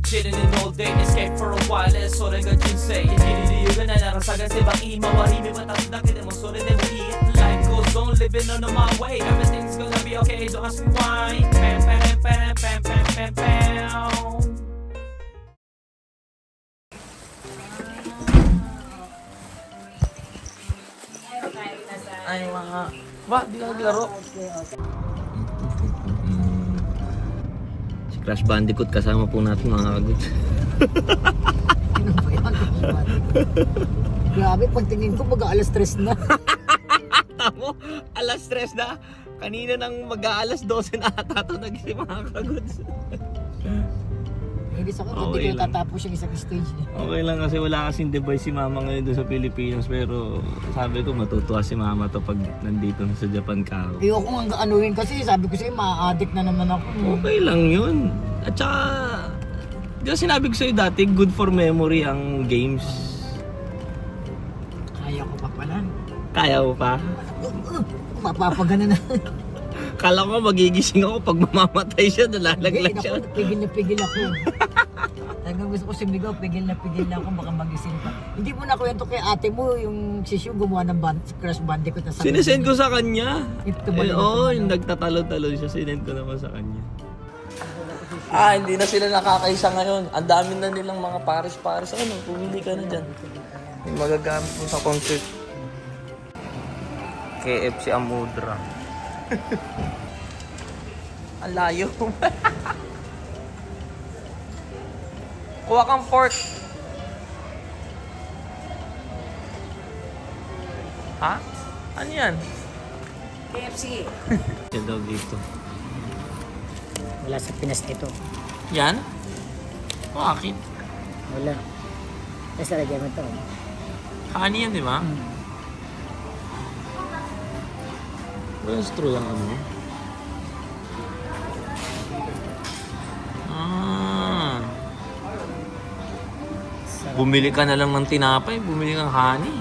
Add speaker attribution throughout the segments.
Speaker 1: chilling in all day, escape for a while,それが人生生きる理由がないなら探せば今は日々渡すだけでもそれでもいい Life goes on, living on my way, everything's gonna be okay, don't ask me why. Pam pam pam pam pam pam pam. Ay mga, ba, di ka naglaro? Si Crash Bandicoot kasama po natin mga kagod.
Speaker 2: Grabe, pagtingin ko mag-aalas 3 na.
Speaker 1: Tamo, alas 3 na. Kanina nang mag-aalas 12 na ata ito nagising mga kagod.
Speaker 2: Hindi sa
Speaker 1: Okay
Speaker 2: hindi ko
Speaker 1: lang.
Speaker 2: tatapos yung isang stage.
Speaker 1: Okay lang kasi wala kasing device si mama ngayon doon sa Pilipinas, pero sabi ko matutuwa si mama to pag nandito na sa Japan ka.
Speaker 2: Ayoko nga anuhin kasi sabi ko sa'yo ma-addict na naman ako.
Speaker 1: Okay lang yun. At saka, di ba sinabi ko sa'yo dati, good for memory ang games.
Speaker 2: Kaya ko pa pala.
Speaker 1: Kaya mo pa?
Speaker 2: Mapapagana na.
Speaker 1: Kala ko magigising ako pag mamamatay siya, nalalaglag siya.
Speaker 2: Pigil na pigil ako. Hanggang gusto ko sumigaw, pigil na ako, baka magising pa. Hindi mo na kwento kay ate mo, yung si Shu gumawa ng Crash Bandicoot na sabi.
Speaker 1: Sinesend ko sa kanya.
Speaker 2: Ito
Speaker 1: Oo, yung nagtatalon-talon siya, sinend ko naman sa kanya. Hindi na sila nakakaisa ngayon. Ang dami na nilang mga pares-pares. Ano, pumili ka na dyan. Yung magagamit mo sa concert. KFC Amudra. Ang layo. Kuha kang fork. Ha? Ano yan?
Speaker 2: KFC.
Speaker 1: Yan daw dito.
Speaker 2: Wala sa Pinas ito.
Speaker 1: Yan? Bakit?
Speaker 2: Wala. Basta lagyan mo ito.
Speaker 1: Honey yan, di ba? Walang straw lang ano. Bumili ka na lang ng tinapay, bumili kang honey.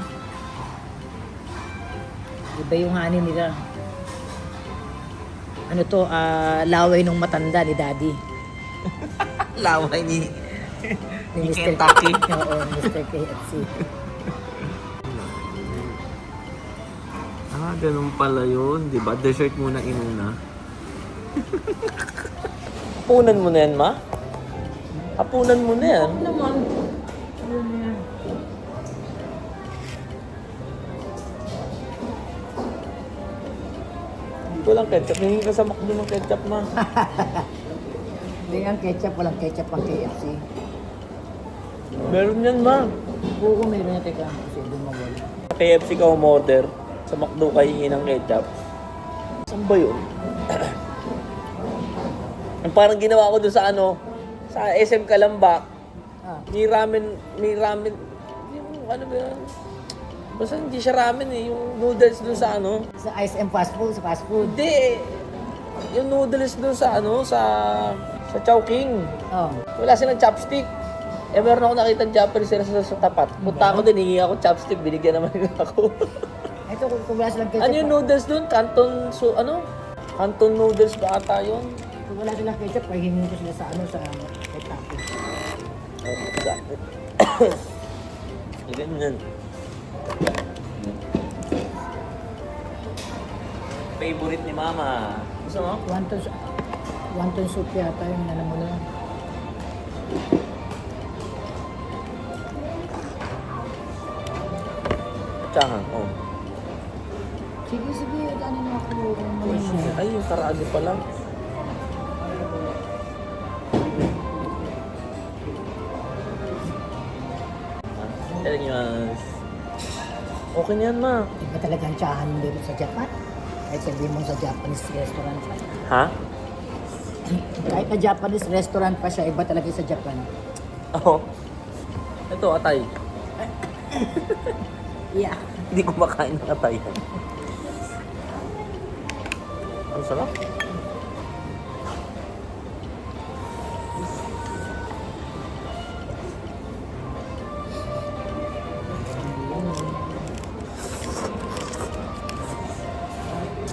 Speaker 2: Iba yung honey nila. Ano to, laway nung matanda ni Daddy.
Speaker 1: Laway ni
Speaker 2: Mr.
Speaker 1: Kentucky.
Speaker 2: Oo, Mr. KFC.
Speaker 1: Ganun pala yun, di ba? Dessert muna inuna. Hapunan mo na yan, ma? Hapunan mo na yan.
Speaker 2: Naman.
Speaker 1: Walang ketchup. Hindi ka sa McDo ng ketchup, ma.
Speaker 2: Hindi ang ketchup, walang ketchup ang KFC.
Speaker 1: Meron yan, ma.
Speaker 2: Oo, meron na teka. Kasi doon mawala.
Speaker 1: Sa KFC ka umorder, sa McDo ka hingin ng ketchup. Saan ba yun? Ang parang ginawa ko doon sa ano, sa SM Kalambak. May ramen, yung ano ba yun? Basta hindi siya ramen eh, yung noodles doon sa ano.
Speaker 2: Sa ISM fast food, sa fast food.
Speaker 1: Hindi, yung noodles doon sa ano, sa Chowking.
Speaker 2: Oh.
Speaker 1: Wala silang chopstick. Eh meron ako nakita Japanese restaurant sa tapat. Punta ako din, hingi ako chopstick, binigyan naman nila ako.
Speaker 2: Ito, kung wala silang ketchup.
Speaker 1: Ano yung noodles doon? Canton noodles ba ata yun?
Speaker 2: Kung wala silang ketchup, pahingin ko sila sa ano, sa Kentucky.
Speaker 1: Bakit? Ganyan. Favorite ni Mama. Gusto mo?
Speaker 2: Wonton soup yata yung naman mo na.
Speaker 1: Tsahan, oh.
Speaker 2: Sige, ano na ako.
Speaker 1: Ay, yung karado pala. Yes. Okay na yan, ma.
Speaker 2: Iba talagang tsahan dito sa Japan. Kahit sabihin mo sa Japanese restaurant.
Speaker 1: Ha?
Speaker 2: Kahit na Japanese restaurant pa siya, iba talaga sa Japan.
Speaker 1: Oo. Ito, atay.
Speaker 2: Yeah.
Speaker 1: Hindi ko makain ng atay. Ang sarap.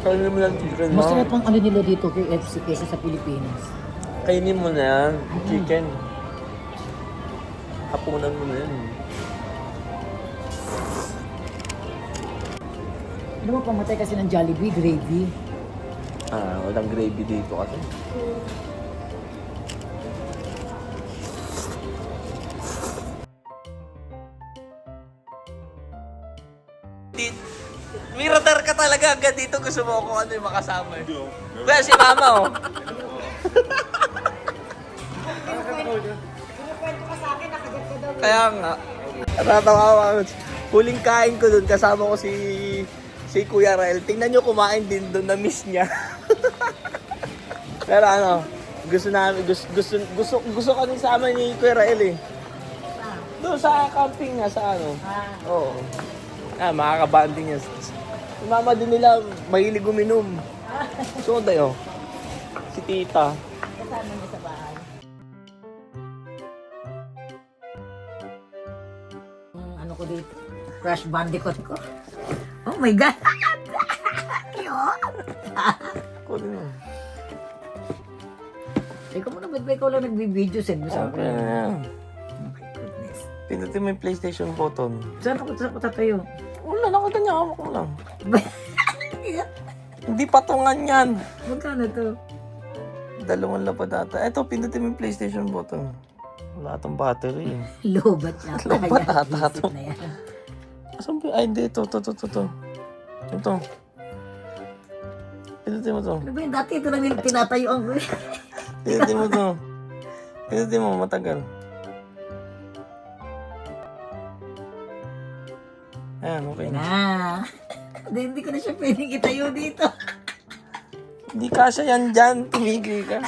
Speaker 1: Kainin mo lang chicken, ma.
Speaker 2: Masarap ang ano nila dito kay FC kaysa sa Pilipinas.
Speaker 1: Kainin mo na yan, chicken.
Speaker 3: Hapunan mo na yan.
Speaker 2: Ano mo, pamatay kasi ng Jollibee, gravy.
Speaker 3: Walang gravy dito kasi. Miradar ka talaga agad dito. Gusto mo kung ano yung makasama. Kaya si mama, oh.
Speaker 2: Kinukwento ka sa akin, nakagat ko daw.
Speaker 3: Kaya nga. Natatawa ako. Huling kain ko dun, kasama ko si Kuya Rael. Tingnan nyo kumain din dun, na-miss niya. Pero ano, gusto kami sama ni Kuya Rael eh. Doon sa camping nga, sa ano. Oo. Makakabanding niya. Si mama din nila, mahilig uminom. So, tayo. Si tita.
Speaker 2: Kasama niya sa bahay. Ano ko dito? Crash Bandicoot ko. Oh my God! Cute!
Speaker 3: Kunin mo.
Speaker 2: Ikaw mo na, ba't ba ikaw lang nagbibideo? Send mo sa
Speaker 3: Okay
Speaker 2: akin.
Speaker 3: na yan.
Speaker 2: Oh my goodness.
Speaker 3: Pinutin mo yung PlayStation button.
Speaker 2: Saan ako tatayo?
Speaker 3: Wala, nakaganyan hawak mo lang. Hindi patungan yan.
Speaker 2: Magkano to?
Speaker 3: 2 lapad ata. Eto, pindutin mo yung PlayStation button. Wala itong battery eh.
Speaker 2: Lobat na.
Speaker 3: Lobat ata to.
Speaker 2: Na yan.
Speaker 3: Asan ba? Ay, hindi. Ito. Ito. Pindutin mo to.
Speaker 2: Ano ba yun? Dati ito lang yung tinatayuan ko.
Speaker 3: Pindutin mo to. Pindutin mo, matagal. Ayan, okay na.
Speaker 2: Na. Hindi ko na siya pwedeng itayo dito.
Speaker 3: Hindi kasya yan dyan. Tumigil ka.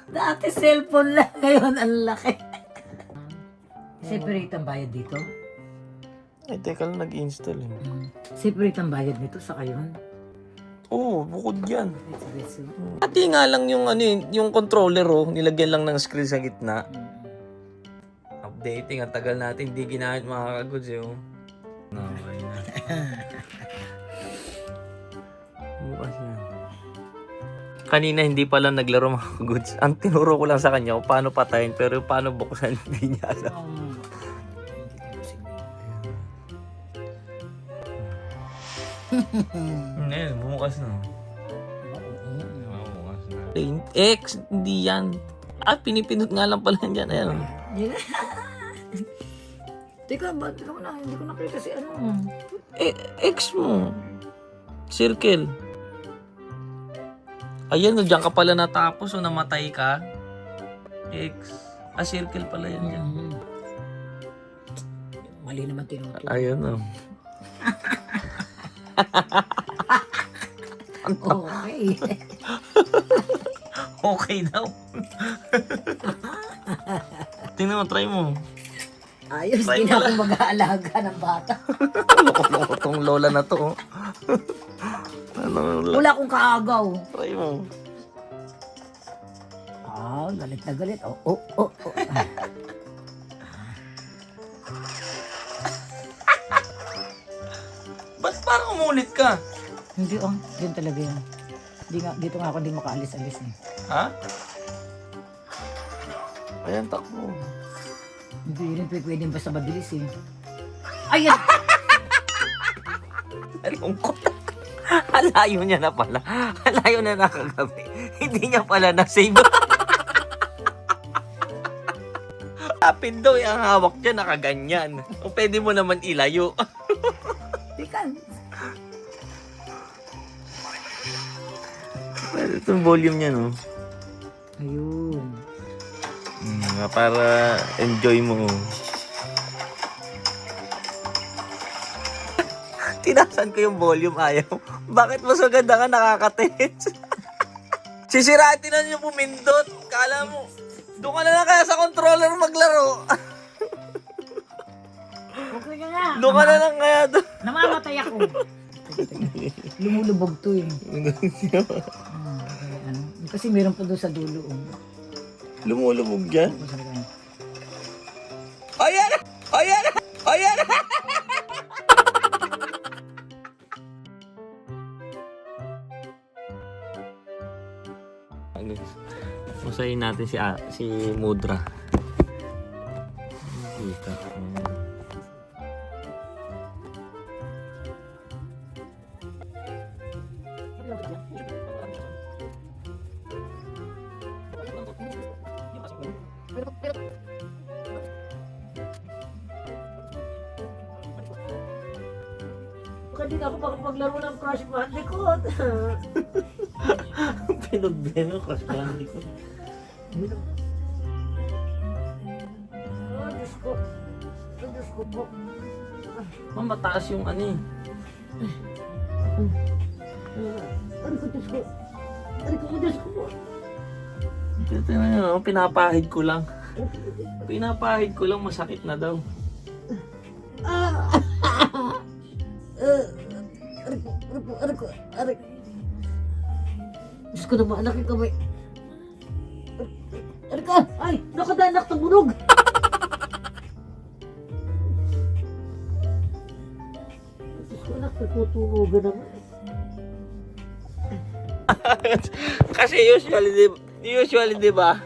Speaker 2: Dati cellphone lang. Ngayon ang laki. Separate ang bayad dito?
Speaker 3: Ay, teka lang, nag-install eh.
Speaker 2: Separate ang bayad nito sa kayon?
Speaker 3: Oo, bukod yan.
Speaker 2: Let's go.
Speaker 3: Pati nga lang yung ano yung controller oh, nilagyan lang ng screen sa gitna. Updating, ang tagal natin hindi ginamit mga kagods eh oh. Okay na. Bukas yan. Kanina hindi pala naglaro mga kagods. Ang tinuro ko lang sa kanya kung paano patayin pero paano buksan hindi niya alam. Ngayon, bumukas na. X, hindi yan. Pinipindot nga lang pala yan. Ayan.
Speaker 2: Teka, ba't ka na? Hindi ko nakita si ano.
Speaker 3: X mo. Circle. Ayan, diyan ka pala natapos o namatay ka. X. Circle pala yan dyan.
Speaker 2: Mali naman tinuto.
Speaker 3: Ayun o.
Speaker 2: Okay.
Speaker 3: Okay daw. Tingnan mo, try mo.
Speaker 2: Ayos,
Speaker 3: Try
Speaker 2: hindi
Speaker 3: mo
Speaker 2: na ako mag-aalaga ng bata.
Speaker 3: Loko tong lola na to.
Speaker 2: Wala akong kaagaw.
Speaker 3: Try mo.
Speaker 2: Galit na galit.
Speaker 3: Ba't parang umulit ka?
Speaker 2: Hindi, yun talaga yan. Dito nga ako hindi makaalis-alis eh.
Speaker 3: Ha? Ayan, takbo.
Speaker 2: Hindi rin pwedeng basta mabilis eh. Ayan!
Speaker 3: Nalungkot. Alayo niya na pala. Alayo na nakagabi. Hindi niya pala na-save. Tapin daw yung hawak niya nakaganyan. O pwede mo naman ilayo.
Speaker 2: Teka.
Speaker 3: Well, itong volume niya, no?
Speaker 2: Ayun.
Speaker 3: Para enjoy mo. Tinasan ko yung volume, ayaw. Bakit mas maganda ka nakakatis? Sisiratin na yung pumindot. Kala mo, doon ka na lang kaya sa controller maglaro.
Speaker 2: Okay ka nga.
Speaker 3: Doon ka na lang kaya doon.
Speaker 2: Namamatay ako. Lumulubog to eh. Kasi meron pa doon sa dulo.
Speaker 3: Lumulubog yan? Ayan! Ayan! Ayan! Masayin natin si Mudra. dito. Ayan.
Speaker 2: Baka di na ako makapaglaro ng Crash Bandicoot.
Speaker 3: Pinagbeno ko sa bandi ko.
Speaker 2: Oh, Diyos ko. Oh, Diyos ko po.
Speaker 3: Mataas yung ano eh.
Speaker 2: Ano ko, Diyos ko? Ano ko, Diyos ko po?
Speaker 3: Ito na yun, pinapahid ko lang. Pinapahid ko lang, masakit na daw.
Speaker 2: Aray. Diyos ko naman, anak yung kamay. Aray ka! Ay! Nakadanak, tumunog! Diyos ko, anak, natutunogan naman.
Speaker 3: Kasi usually di ba,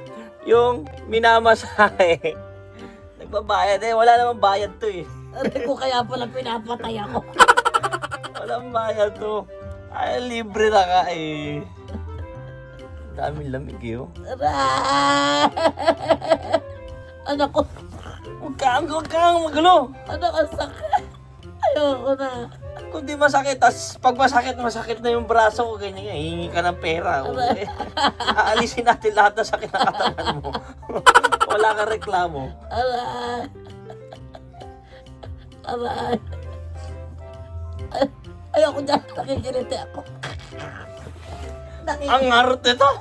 Speaker 3: yung minamasahe, nagbabayad eh, wala namang bayad to eh.
Speaker 2: Aray ko, kaya pala pinapatay ako.
Speaker 3: Walang bayad to. Ay, libre na ka eh. Daming lamig eh oh.
Speaker 2: Aray! Anak ko,
Speaker 3: Huwag kang magulo.
Speaker 2: anak, ang sakit. Ayoko na.
Speaker 3: Kung di masakit, tas pag masakit na yung braso ko, ganyan nga, hihingi ka ng pera. Okay? Aalisin natin lahat ng sakit ng katawan mo. Wala kang reklamo.
Speaker 2: Aray! Aray! Ayoko dyan, nakikiliti ako.
Speaker 3: Ang arte to!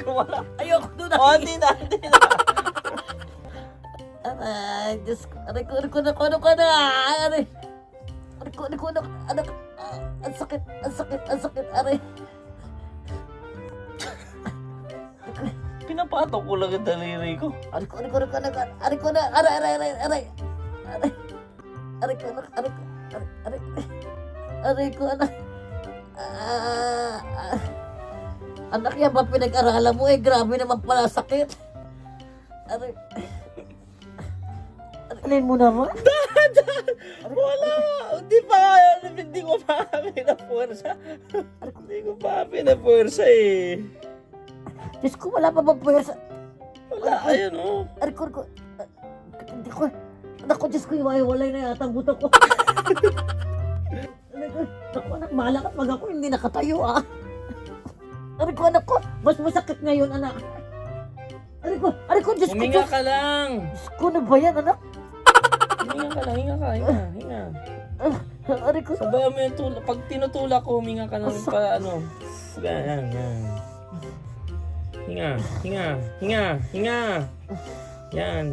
Speaker 3: Wala.
Speaker 2: Ayoko doon,
Speaker 3: O, hindi na.
Speaker 2: Aray, Diyos ko. Aray ko na, ano ka na? Aray ko na, anak. Ang sakit, aray.
Speaker 3: Pinapatok ko lang ang daliri ko.
Speaker 2: Aray ko na, aray ko, anak. Anak, yan ba pinag-aralan mo eh? Grabe naman pala sakit. Aray. Alin mo naman?
Speaker 3: Wala! Hindi pa kaya. Hindi ko pa pinapuwersa. Hindi ko pa pinapuwersa eh.
Speaker 2: Diyos ko, wala pa bang puwersa?
Speaker 3: Wala, ayun oh.
Speaker 2: Aray ko. Hindi ko. Anak ko, Diyos ko, iwalay na yata ang buto ko. Ako, anak, bahala ka pag ako hindi nakatayo ah. Anak ko, mas masakit ngayon, anak. Aray ko, Diyos ko.
Speaker 3: Huminga ka lang.
Speaker 2: Diyos ko, na ba yan, anak?
Speaker 3: Hinga ka lang, hinga.
Speaker 2: Aray ko.
Speaker 3: Sabayan mo yung tulak. Pag tinutulak ko, huminga ka lang pa ano. Yan. Hinga. Yan.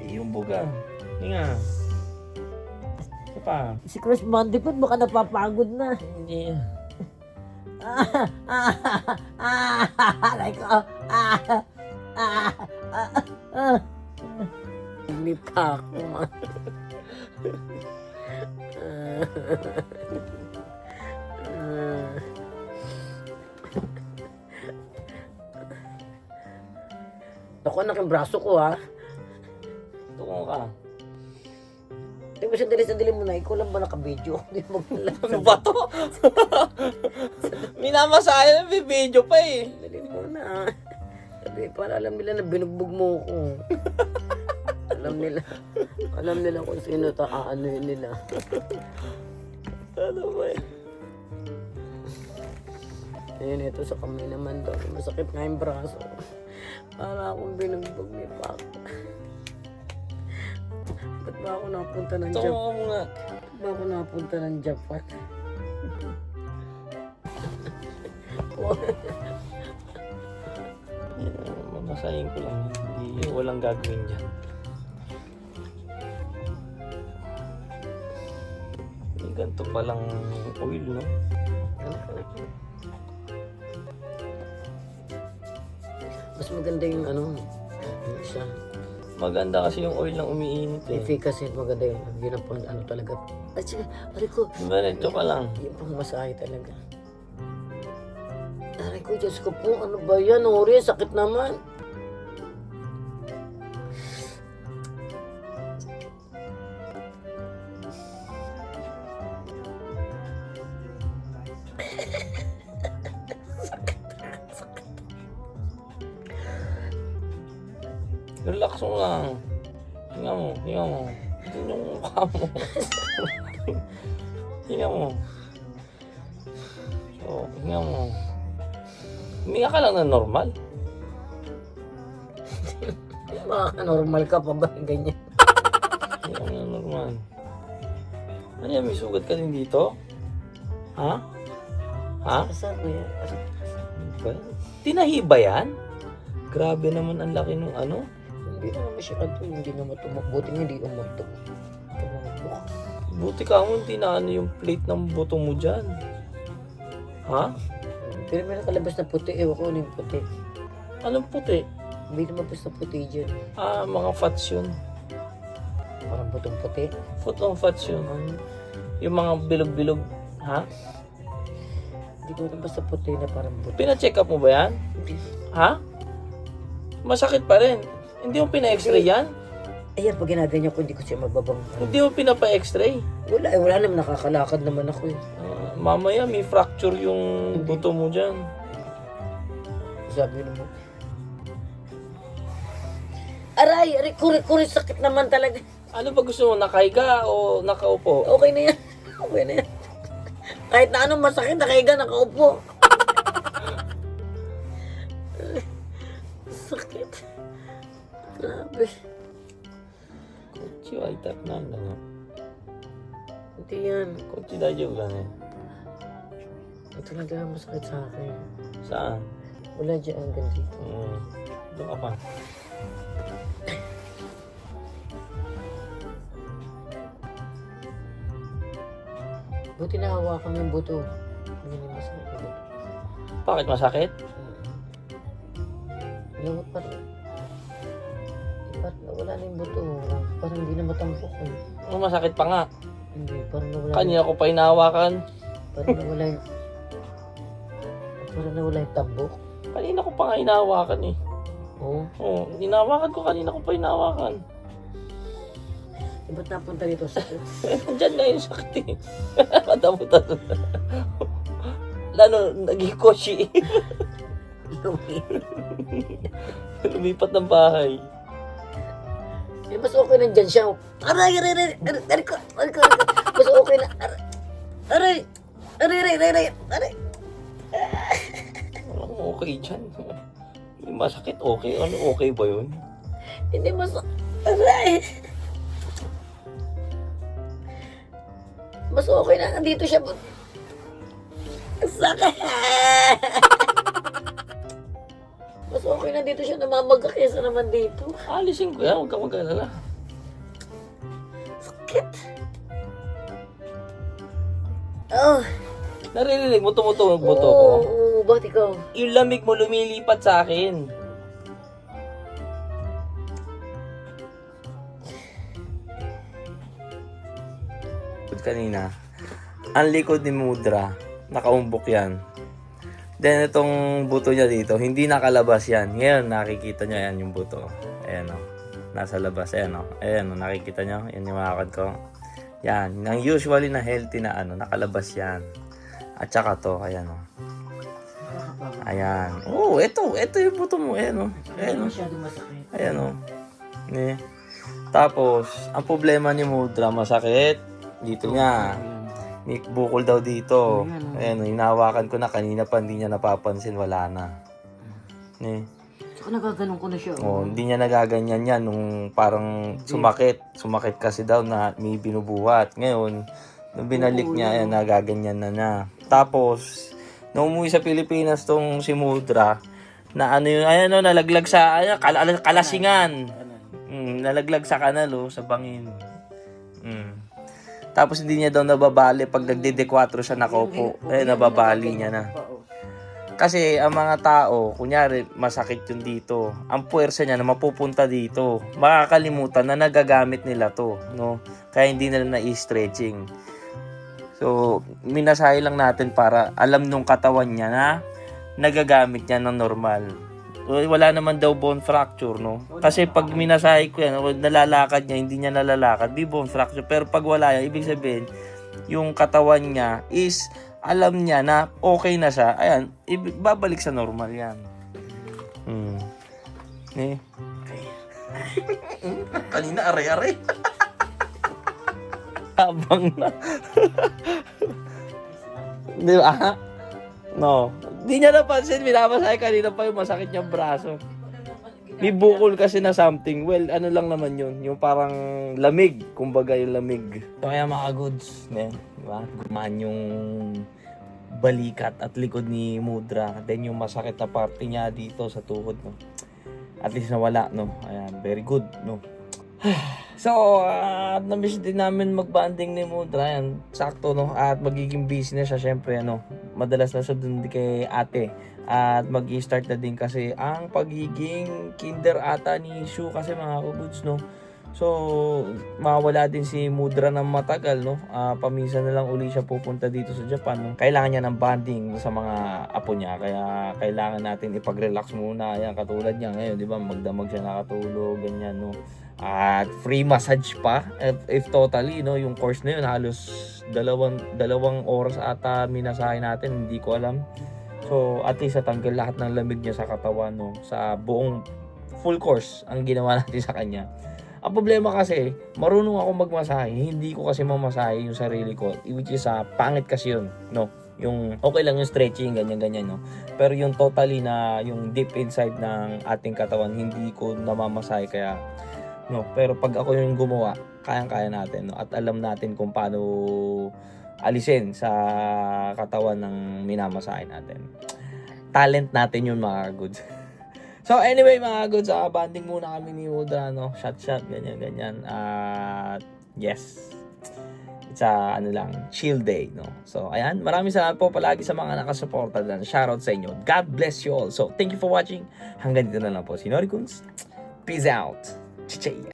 Speaker 3: Yung buga. Hinga. Isa pa.
Speaker 2: Si Crash Bandicoot baka napapagod na.
Speaker 3: Hindi.
Speaker 2: Aray ko. Hindi pa ako. Ako, anak, yung braso ko ha.
Speaker 3: Tukong ka.
Speaker 2: Di ba sandali mo na, ikaw lang ba naka-video? Hindi mo
Speaker 3: Ano ba to? Minamasahe na video pa eh.
Speaker 2: Dali mo na. Sabi, para alam nila na binugbog mo ko. Alam nila kung sino ta aanuhin nila.
Speaker 3: Ano ba eh?
Speaker 2: Ayun, ito sa kamay naman daw. Masakit nga yung braso. Para akong binugbog ni Pac. Ba't ba ako napunta ng Japan?
Speaker 3: Tungo mo nga.
Speaker 2: Ba't ba ako napunta ng Japan?
Speaker 3: Mamasahin ko lang. Hindi, walang gagawin dyan. May ganito palang oil, no?
Speaker 2: Mas maganda yung ano, yung isa.
Speaker 3: Maganda kasi yung oil ng umiinit eh.
Speaker 2: Efficacy, maganda yun. Yun ang pang ano talaga. At sige, aray ko.
Speaker 3: Diretso ka lang.
Speaker 2: Yung pang masahe talaga. Aray ko, Diyos ko po, ano ba yan? Ori, sakit naman.
Speaker 3: Relax mo lang. Hinga mo, hinga mo. Ito yung mukha mo. Hinga mo. So, hinga mo. Huminga ka lang na normal.
Speaker 2: Normal ka pa ba? Ganyan.
Speaker 3: Hinga mo na normal. Ano yan, may sugat ka din dito? Ha? Ha?
Speaker 2: Saan ko yan?
Speaker 3: Ba? Tinahi ba yan? Grabe naman ang laki ng ano.
Speaker 2: Hindi naman masyado. Hindi naman tumakbuti nga hindi umakto. Tumambok.
Speaker 3: Buti ka mo, hindi na ano yung plate ng buto mo dyan. Ha?
Speaker 2: Pero may nakalabas na puti. Ewan ko ano yung puti.
Speaker 3: Anong puti?
Speaker 2: May lumabas na puti dyan.
Speaker 3: Ah, mga fats yun.
Speaker 2: Parang butong puti.
Speaker 3: Foot long fats yun. Yung mga bilog-bilog. Ha?
Speaker 2: Hindi ko alam basta puti na parang buti.
Speaker 3: Pina-check up mo ba yan? Ha? Masakit pa rin. Hindi mo pina-x-ray yan?
Speaker 2: Ayan, pag ginaganyan ko, hindi ko siya mababang.
Speaker 3: Hindi mo pinapa-x-ray?
Speaker 2: Wala naman. Nakakalakad naman ako eh.
Speaker 3: Mamaya may fracture yung buto mo dyan.
Speaker 2: Sabi naman. Aray, kuri, sakit naman talaga.
Speaker 3: Ano ba gusto mo? Nakahiga o nakaupo?
Speaker 2: Okay na yan. Okay na yan. Kahit na anong masakit, nakahiga, nakaupo. Sakit. Grabe.
Speaker 3: こっちは痛くないんだね。
Speaker 2: Hindi yan.
Speaker 3: こっち大丈夫だね。
Speaker 2: Ito talaga masakit sa akin.
Speaker 3: Saan?
Speaker 2: Wala dyan hanggang dito.
Speaker 3: Doon ka pa.
Speaker 2: Buti nahawakan yung buto. Hindi na masakit yung buto.
Speaker 3: Bakit masakit?
Speaker 2: Lawat pa rin. Ba't nawala na yung buto? Parang hindi na matampok eh.
Speaker 3: Ano masakit pa nga?
Speaker 2: Hindi, parang nawala.
Speaker 3: Kanina ko pa hinahawakan.
Speaker 2: Parang nawala yung... Parang nawala yung tambok.
Speaker 3: Kanina ko pa nga hinahawakan eh.
Speaker 2: Oo.
Speaker 3: Oo, hinahawakan ko. Kanina ko pa hinahawakan.
Speaker 2: Ba't napunta dito sakit?
Speaker 3: Diyan na yung sakit eh. Matamutan. Lalo, naging koshi. Lumipat ng bahay.
Speaker 2: Eh, mas okay na dyan siya. Aray! Mas okay na. Aray!
Speaker 3: Ano okay dyan? Yung masakit, okay. Ano okay ba yun?
Speaker 2: Hindi mas... Aray! Mas okay na. Nandito siya. Sakit! Mas okay na dito siya namamaga kaysa naman dito.
Speaker 3: Alisin ko yan, huwag ka mag-alala.
Speaker 2: Sakit! Oh!
Speaker 3: Naririnig mo tumutunog buto ko?
Speaker 2: Oo, ba't ikaw?
Speaker 3: Yung lamig mo lumilipat sa akin. Kanina, ang likod ni Mudra, nakaumbok yan. Then itong buto niya dito, hindi nakalabas yan. Ngayon, nakikita nyo, yan yung buto. Ayan o, nasa labas. Ayan o, nakikita nyo, yan yung makakad ko. Yan, ang usually na healthy na ano, nakalabas yan. At saka to, ayan o. Ayan. Oh, ito yung buto mo. Ayan o. Ayan o. Ayan o. Tapos, ang problema ni Mudra, masakit. Dito niya. May bukol daw dito. Ayan o, hinahawakan ko na kanina pa, hindi niya napapansin, wala na.
Speaker 2: Saka nagaganon ko na siya.
Speaker 3: Oh, hindi niya nagaganyan yan nung parang sumakit. Sumakit kasi daw na may binubuhat. Ngayon, nung binalik niya, ayan, nagaganyan na na. Tapos, nung umuwi sa Pilipinas tong si Mudra, na ano yun, ayan o, nalaglag sa kalasingan. Nalaglag sa kanal o, sa bangin. Tapos hindi niya daw nababali pag nagde-4 siya nakaupo. Nababali niya na. Kasi ang mga tao, kunyari masakit yun dito. Ang puwersa niya na mapupunta dito. Makakalimutan na nagagamit nila to, no? Kaya hindi nila na-stretching. So, minasahe lang natin para alam nung katawan niya na nagagamit niya ng normal. Wala naman daw bone fracture, no? Kasi pag minasahe ko yan, nalalakad niya, hindi niya nalalakad, di bone fracture. Pero pag wala yan, ibig sabihin, yung katawan niya is, alam niya na okay na siya. Ayan, babalik sa normal yan. Kanina, are-are. Habang na. Di ba? No. Di niya napansin, minamasahe kanina pa yung masakit niyang braso. May bukol kasi na something. Well, ano lang naman yun. Yung parang lamig. Kumbaga yung lamig. So kaya mga goods, diba? Gumaan yung balikat at likod ni Mudra. Then yung masakit na parte niya dito sa tuhod, no? At least nawala, no? Ayan, very good, no? So, na-miss din namin mag-banding ni Mudra. Yan, sakto, no? At magiging busy na siya, syempre, ano? Madalas na siya dun kay ate. At mag-i-start na din kasi ang pagiging kinder ata ni Shu kasi mga kabuds, no? So, mawala din si Mudra ng matagal, no? Paminsan na lang uli siya pupunta dito sa Japan, no? Kailangan niya ng bonding sa mga apo niya. Kaya kailangan natin ipag-relax muna. Ayan, katulad niya ngayon, di ba? Magdamag siya nakatulog, ganyan, no? At free massage pa. If totally, no? Yung course na yun, halos dalawang oras ata minasahe natin. Hindi ko alam. So, at least natanggal lahat ng lamig niya sa katawan, no? Sa buong full course ang ginawa natin sa kanya. Ang problema kasi, marunong ako magmasahe, hindi ko kasi mamasahe yung sarili ko, which is pangit kasi yun, no? Yung okay lang yung stretching, ganyan, no? Pero yung totally na, yung deep inside ng ating katawan, hindi ko namamasahe, kaya, no? Pero pag ako yung gumawa, kayang-kaya natin, no? At alam natin kung paano alisin sa katawan ng minamasahe natin. Talent natin yun, mga goods. So anyway mga goods, banding muna kami ni Mudra, no? Shot, ganyan. Yes. It's ano lang, chill day, no? So ayan, maraming salamat po palagi sa mga nakasuporta dyan. Shoutout sa inyo. God bless you all. So thank you for watching. Hanggang dito na lang po si Norikuns. Peace out. Chichaya.